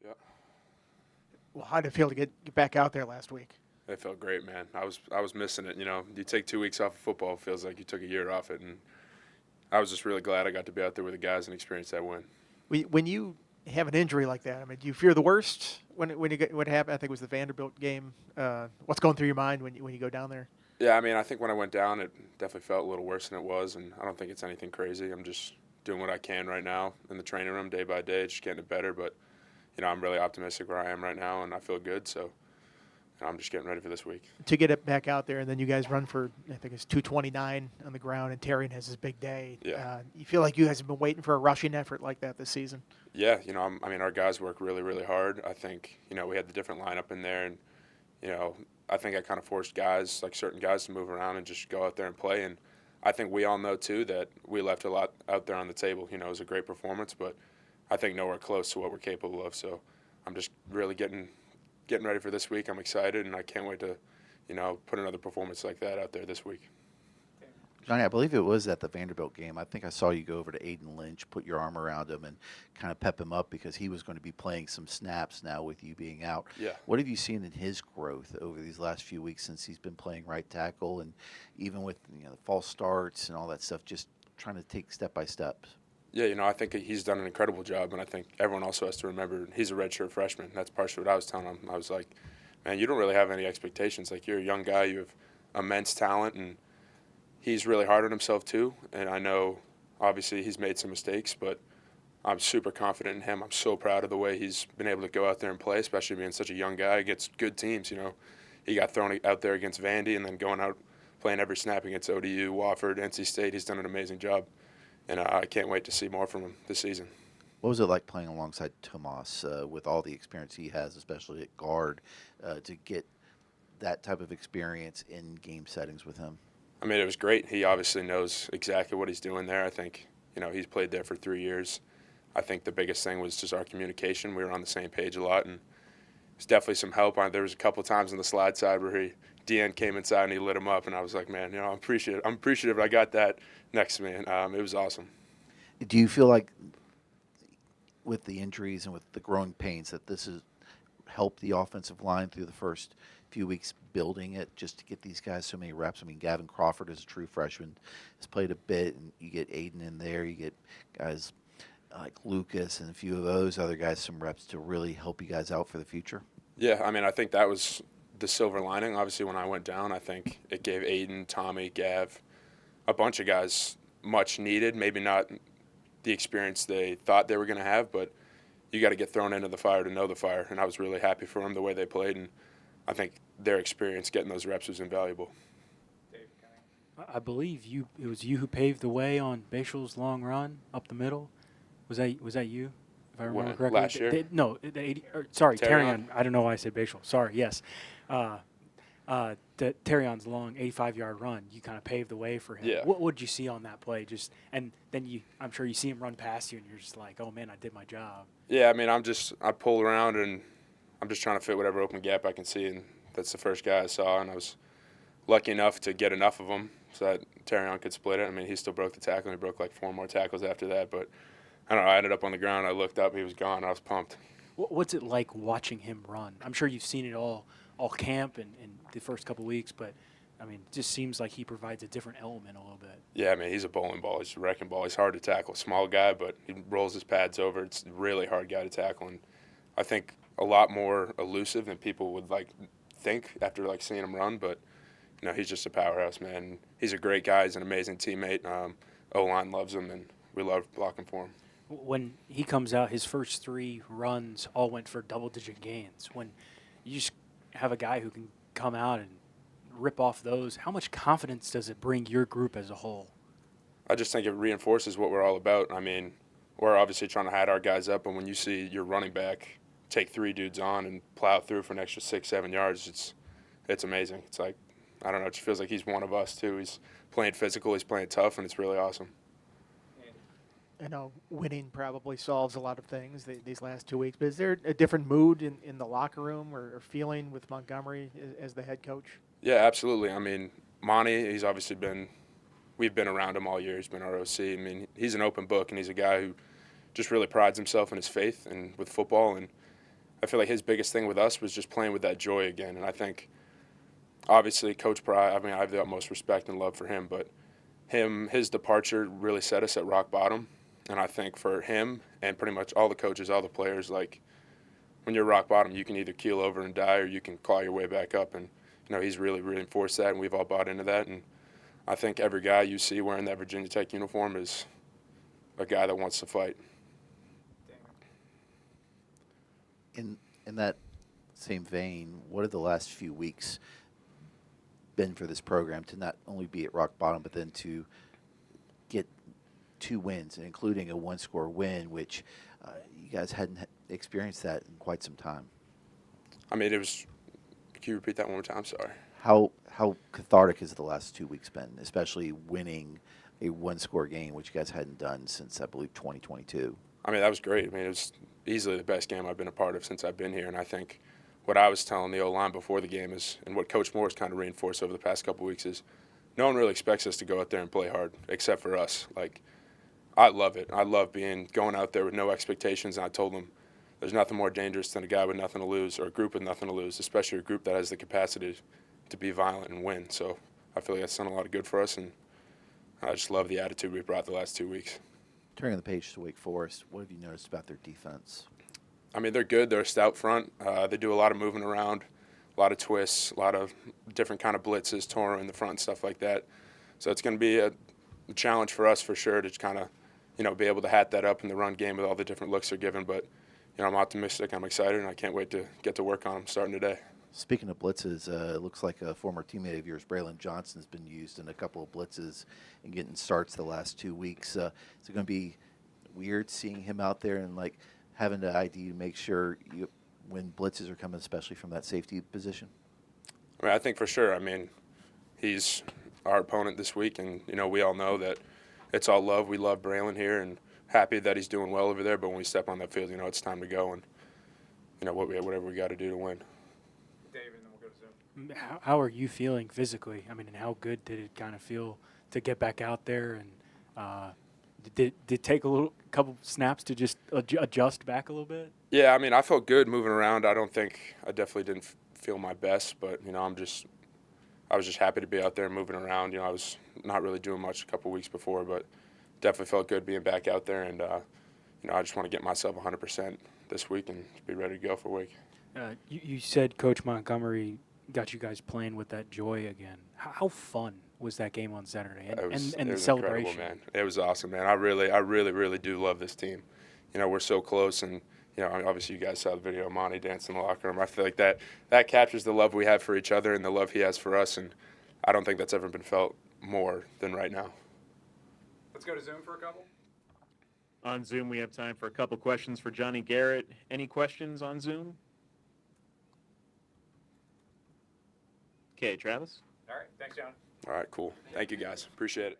Yeah, Well, how did it feel to get back out there last week? it felt great, man. I was missing it. You take 2 weeks off of football, it feels like you took a year off it, and I was just really glad I got to be out there with the guys and experience that win. When you have an injury like that, I mean, do you fear the worst when it happened? I think it was the Vanderbilt game. What's going through your mind when you go down there? Yeah, I mean, I think when I went down, it definitely felt a little worse than it was, and I don't think it's anything crazy. I'm just doing what I can right now in the training room day by day, just getting it better. But I'm really optimistic where I am right now, and I feel good. So I'm just getting ready for this week. To get it back out there, and then you guys run for I think it's 229 on the ground, and Terrian has his big day. Yeah. You feel like you guys have been waiting for a rushing effort like that this season. Yeah, I mean, our guys work really, really hard. I think, we had the different lineup in there, and, you know, I think I kind of forced guys, like certain guys, to move around and just go out there and play. And I think we all know, too, that we left a lot out there on the table. It was a great performance, but I think nowhere close to what we're capable of. So I'm just really getting ready for this week. I'm excited, and I can't wait to, put another performance like that out there this week. Johnny, I believe it was at the Vanderbilt game. I think I saw you go over to Aiden Lynch, put your arm around him, and kind of pep him up because he was going to be playing some snaps now with you being out. Yeah. What have you seen in his growth over these last few weeks since he's been playing right tackle, and even with the false starts and all that stuff, just trying to take step by steps? Yeah, I think he's done an incredible job, and I think everyone also has to remember he's a redshirt freshman. That's partially what I was telling him. I was like, man, you don't really have any expectations. Like, you're a young guy, you have immense talent, and he's really hard on himself too. And I know, obviously, he's made some mistakes, but I'm super confident in him. I'm so proud of the way he's been able to go out there and play, especially being such a young guy against good teams. He got thrown out there against Vandy and then going out playing every snap against ODU, Wofford, NC State. He's done an amazing job, and I can't wait to see more from him this season. What was it like playing alongside Tomas with all the experience he has, especially at guard, to get that type of experience in game settings with him? I mean, it was great. He obviously knows exactly what he's doing there. I think, he's played there for 3 years. I think the biggest thing was just our communication. We were on the same page a lot, and there's definitely some help. There was a couple times on the slide side where DN came inside and he lit him up, and I was like, man, I'm appreciative I got that next to me, and it was awesome. Do you feel like with the injuries and with the growing pains that this has helped the offensive line through the first few weeks building it just to get these guys so many reps? I mean, Gavin Crawford is a true freshman, has played a bit, and you get Aiden in there, you get guys like Lucas and a few of those other guys some reps to really help you guys out for the future. Yeah, I mean, I think that was the silver lining. Obviously, when I went down, I think it gave Aiden, Tommy, Gav, a bunch of guys much needed. Maybe not the experience they thought they were going to have, but you got to get thrown into the fire to know the fire. And I was really happy for them the way they played, and I think their experience getting those reps was invaluable. I believe it was you who paved the way on Bashal's long run up the middle. Was that you? If I remember When? correctly. Last year? No, the 80. Sorry, Terrion. Terrion. I don't know why I said Bashal. Sorry. Yes. The Terrion's long 85-yard run. You kind of paved the way for him. Yeah. What did you see on that play? And then I'm sure you see him run past you, and you're just like, oh man, I did my job. Yeah, I mean, I pull around and I'm just trying to fit whatever open gap I can see, and that's the first guy I saw, and I was lucky enough to get enough of them so that Terrion could split it. I mean, he still broke the tackle, and he broke like 4 more tackles after that, but I don't know, I ended up on the ground, I looked up, he was gone, I was pumped. What's it like watching him run? I'm sure you've seen it all camp and the first couple weeks, but I mean, it just seems like he provides a different element a little bit. Yeah, I mean, he's a bowling ball, he's a wrecking ball, he's hard to tackle, small guy, but he rolls his pads over, it's a really hard guy to tackle, and I think a lot more elusive than people would think after seeing him run, but he's just a powerhouse, man. He's a great guy, he's an amazing teammate. O-line loves him, and we love blocking for him. When he comes out, his first 3 runs all went for double-digit gains. When you just have a guy who can come out and rip off those, how much confidence does it bring your group as a whole? I just think it reinforces what we're all about. I mean, we're obviously trying to hide our guys up, and when you see your running back take 3 dudes on and plow through for an extra 6-7 yards, it's amazing. It's like, I don't know, it just feels like he's one of us too. He's playing physical, he's playing tough, and it's really awesome. I know winning probably solves a lot of things these last 2 weeks, but is there a different mood in the locker room or feeling with Montgomery as the head coach? Yeah, absolutely. I mean, Monty, we've been around him all year. He's been our OC. I mean, he's an open book, and he's a guy who just really prides himself in his faith and with football. And I feel like his biggest thing with us was just playing with that joy again. And I think, obviously, Coach Pry, I mean, I have the utmost respect and love for him, but his departure really set us at rock bottom. And I think for him and pretty much all the coaches, all the players, like, when you're rock bottom, you can either keel over and die or you can claw your way back up. And, he's really reinforced that, and we've all bought into that. And I think every guy you see wearing that Virginia Tech uniform is a guy that wants to fight. In that same vein, what have the last few weeks been for this program to not only be at rock bottom, but then to get 2 wins, including a 1-score win, which you guys hadn't experienced that in quite some time? I mean, can you repeat that one more time? I'm sorry. How cathartic has the last 2 weeks been, especially winning a 1-score game, which you guys hadn't done since, I believe, 2022? I mean, that was great. I mean, it was easily the best game I've been a part of since I've been here. And I think what I was telling the O-line before the game is, and what Coach Moore's kind of reinforced over the past couple of weeks is, no one really expects us to go out there and play hard except for us. Like, I love it. I love going out there with no expectations. And I told them there's nothing more dangerous than a guy with nothing to lose or a group with nothing to lose, especially a group that has the capacity to be violent and win. So I feel like that's done a lot of good for us, and I just love the attitude we brought the last 2 weeks. Turning the page to Wake Forest, what have you noticed about their defense? I mean, they're good. They're a stout front. They do a lot of moving around, a lot of twists, a lot of different kind of blitzes, Toro in the front, and stuff like that. So it's going to be a challenge for us for sure to kind of, be able to hat that up in the run game with all the different looks they're given. But, I'm optimistic. I'm excited, and I can't wait to get to work on them starting today. Speaking of blitzes, it looks like a former teammate of yours, Braylon Johnson, has been used in a couple of blitzes and getting starts the last 2 weeks. Is it going to be weird seeing him out there and having to ID to make sure when blitzes are coming, especially from that safety position? I mean, I think for sure. I mean, he's our opponent this week, and we all know that it's all love. We love Braylon here, and happy that he's doing well over there. But when we step on that field, it's time to go, and whatever we got to do to win. David, and then we'll go to Zoom. How are you feeling physically? I mean, and how good did it kind of feel to get back out there? And did it take a couple snaps to just adjust back a little bit? Yeah, I mean, I felt good moving around. I definitely didn't feel my best, but I was just happy to be out there moving around. I was not really doing much a couple weeks before, but definitely felt good being back out there. And I just want to get myself 100% this week and be ready to go for Wake. You said Coach Montgomery got you guys playing with that joy again. How fun was that game on Saturday and the celebration? Man. It was awesome, man. I really do love this team. We're so close, and obviously you guys saw the video of Monty dancing in the locker room. I feel like that captures the love we have for each other and the love he has for us, and I don't think that's ever been felt more than right now. Let's go to Zoom for a couple. On Zoom, we have time for a couple questions for Johnny Garrett. Any questions on Zoom? Okay, Travis. All right. Thanks, John. All right, cool. Thank you, guys. Appreciate it.